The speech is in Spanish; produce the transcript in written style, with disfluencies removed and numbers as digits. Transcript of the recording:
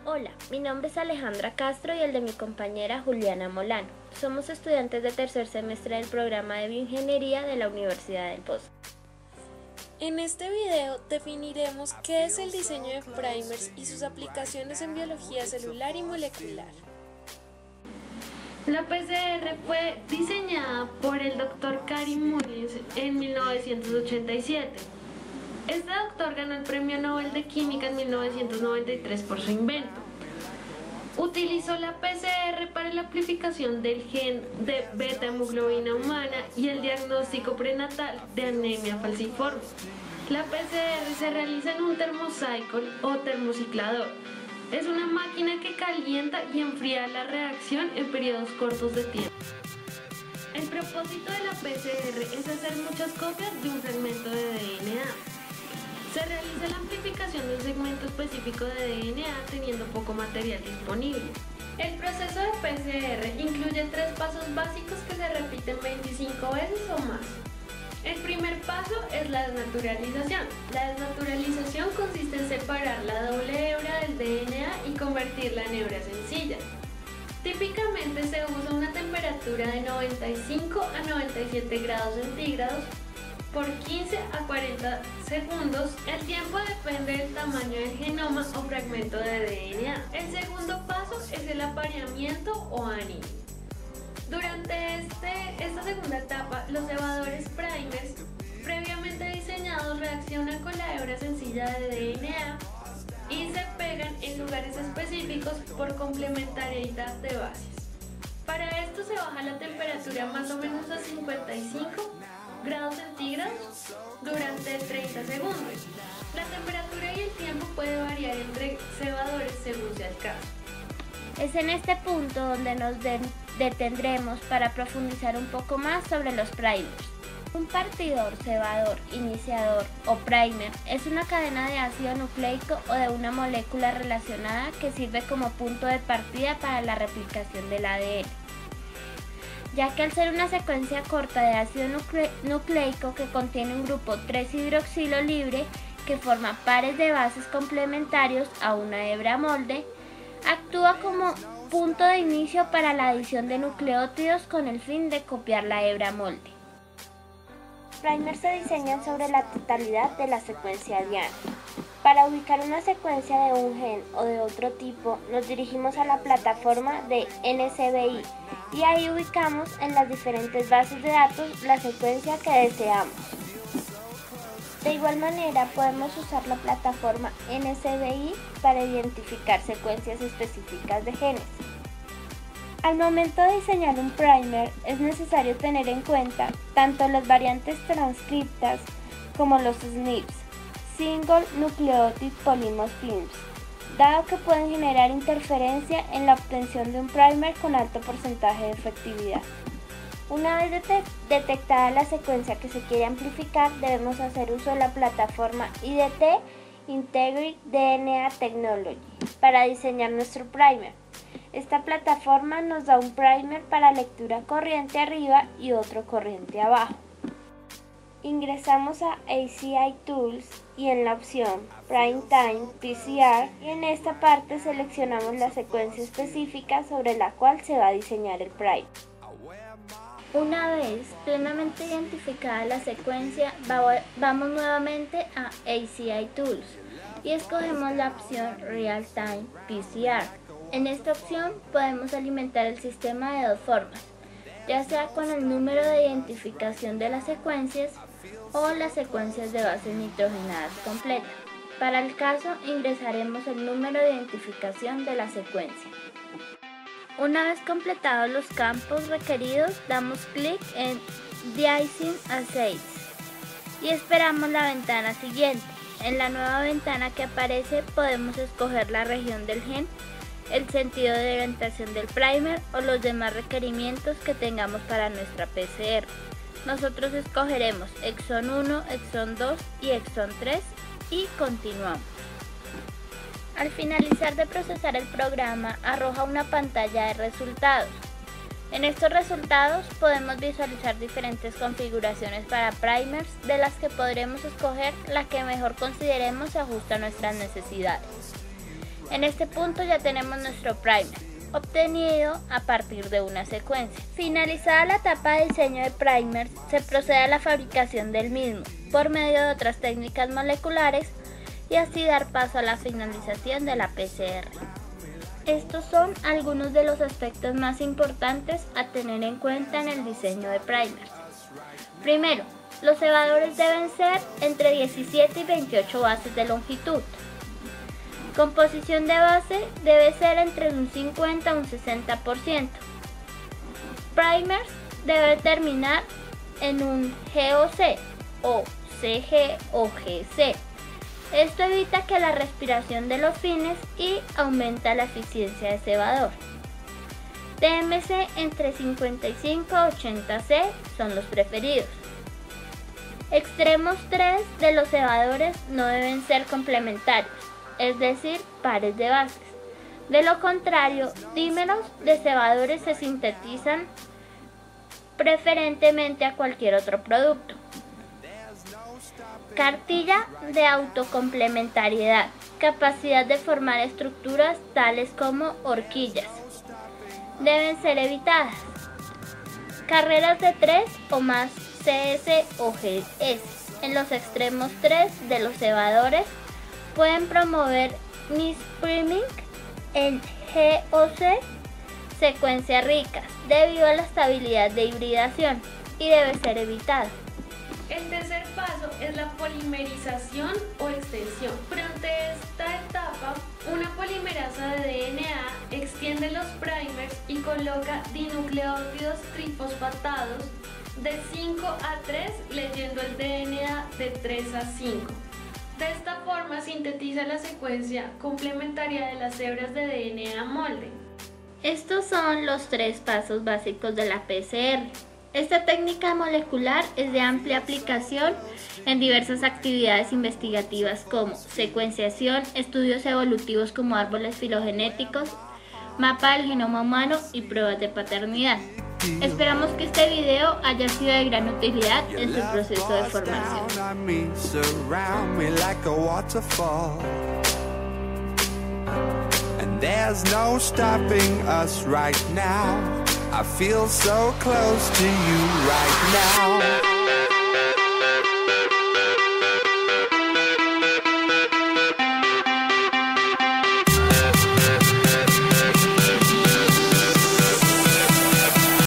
Hola, mi nombre es Alejandra Castro y el de mi compañera Juliana Molano. Somos estudiantes de tercer semestre del programa de Bioingeniería de la Universidad del Bosque. En este video definiremos qué es el diseño de primers y sus aplicaciones en biología celular y molecular. La PCR fue diseñada por el Dr. Karim Mullins en 1987. Este doctor ganó el Premio Nobel de Química en 1993 por su invento. Utilizó la PCR para la amplificación del gen de beta-hemoglobina humana y el diagnóstico prenatal de anemia falciforme. La PCR se realiza en un termocycle o termociclador. Es una máquina que calienta y enfría la reacción en periodos cortos de tiempo. El propósito de la PCR es hacer muchas copias de un fragmento de DNA. Se realiza la amplificación de un segmento específico de DNA teniendo poco material disponible. El proceso de PCR incluye 3 pasos básicos que se repiten 25 veces o más. El primer paso es la desnaturalización. La desnaturalización consiste en separar la doble hebra del DNA y convertirla en hebra sencilla. Típicamente se usa una temperatura de 95 a 97 grados centígrados por 15 a 40 segundos. El tiempo depende del tamaño del genoma o fragmento de DNA. El segundo paso es el apareamiento o annealing. Durante esta segunda etapa, los cebadores primers previamente diseñados reaccionan con la hebra sencilla de DNA y se pegan en lugares específicos por complementariedad de bases. Para esto se baja la temperatura más o menos a 55 grados centígrados durante 30 segundos. La temperatura y el tiempo puede variar entre cebadores según sea el caso. Es en este punto donde nos detendremos para profundizar un poco más sobre los primers. Un partidor, cebador, iniciador o primer es una cadena de ácido nucleico o de una molécula relacionada que sirve como punto de partida para la replicación del ADN. Ya que al ser una secuencia corta de ácido nucleico que contiene un grupo 3-hidroxilo libre que forma pares de bases complementarios a una hebra molde, actúa como punto de inicio para la adición de nucleótidos con el fin de copiar la hebra molde. Primers se diseñan sobre la totalidad de la secuencia diana. Para ubicar una secuencia de un gen o de otro tipo, nos dirigimos a la plataforma de NCBI y ahí ubicamos en las diferentes bases de datos la secuencia que deseamos. De igual manera, podemos usar la plataforma NCBI para identificar secuencias específicas de genes. Al momento de diseñar un primer, es necesario tener en cuenta tanto las variantes transcriptas como los SNPs, Single Nucleotide Polymorphisms, dado que pueden generar interferencia en la obtención de un primer con alto porcentaje de efectividad. Una vez detectada la secuencia que se quiere amplificar, debemos hacer uso de la plataforma IDT Integrity DNA Technology para diseñar nuestro primer. Esta plataforma nos da un primer para lectura corriente arriba y otro corriente abajo. Ingresamos a ACI Tools y en la opción Prime Time PCR y en esta parte seleccionamos la secuencia específica sobre la cual se va a diseñar el primer. Una vez plenamente identificada la secuencia, vamos nuevamente a ACI Tools y escogemos la opción Real Time PCR. En esta opción podemos alimentar el sistema de dos formas, ya sea con el número de identificación de las secuencias o las secuencias de bases nitrogenadas completas. Para el caso, ingresaremos el número de identificación de la secuencia. Una vez completados los campos requeridos, damos clic en De-icing Assays y esperamos la ventana siguiente. En la nueva ventana que aparece podemos escoger la región del gen, el sentido de orientación del primer o los demás requerimientos que tengamos para nuestra PCR. Nosotros escogeremos exón 1, exón 2 y exón 3 y continuamos. Al finalizar de procesar el programa, arroja una pantalla de resultados. En estos resultados podemos visualizar diferentes configuraciones para primers, de las que podremos escoger la que mejor consideremos se ajusta a nuestras necesidades. En este punto ya tenemos nuestro primer, obtenido a partir de una secuencia. Finalizada la etapa de diseño de primers, se procede a la fabricación del mismo por medio de otras técnicas moleculares y así dar paso a la finalización de la PCR. Estos son algunos de los aspectos más importantes a tener en cuenta en el diseño de primers. Primero, los cebadores deben ser entre 17 y 28 bases de longitud. Composición de base debe ser entre un 50 a un 60%. Primers debe terminar en un GOC o CG o GC. Esto evita que la respiración de los fines y aumenta la eficiencia de cebador. TMC entre 55 a 80 C son los preferidos. Extremos 3 de los cebadores no deben ser complementarios, es decir, pares de bases. De lo contrario, dímeros de cebadores se sintetizan preferentemente a cualquier otro producto. Cartilla de autocomplementariedad, capacidad de formar estructuras tales como horquillas. Deben ser evitadas. Carreras de 3 o más CS o GS. En los extremos 3 de los cebadores pueden promover mispriming en GOC, secuencias ricas, debido a la estabilidad de hibridación y debe ser evitado. El tercer paso es la polimerización o extensión. Durante esta etapa, una polimerasa de DNA extiende los primers y coloca dinucleótidos trifosfatados de 5 a 3, leyendo el DNA de 3 a 5. De esta forma sintetiza la secuencia complementaria de las hebras de DNA molde. Estos son los 3 pasos básicos de la PCR. Esta técnica molecular es de amplia aplicación en diversas actividades investigativas como secuenciación, estudios evolutivos como árboles filogenéticos, mapa del genoma humano y pruebas de paternidad. Esperamos que este video haya sido de gran utilidad en su proceso de formación. There's no stopping us right now. I feel so close to you right now.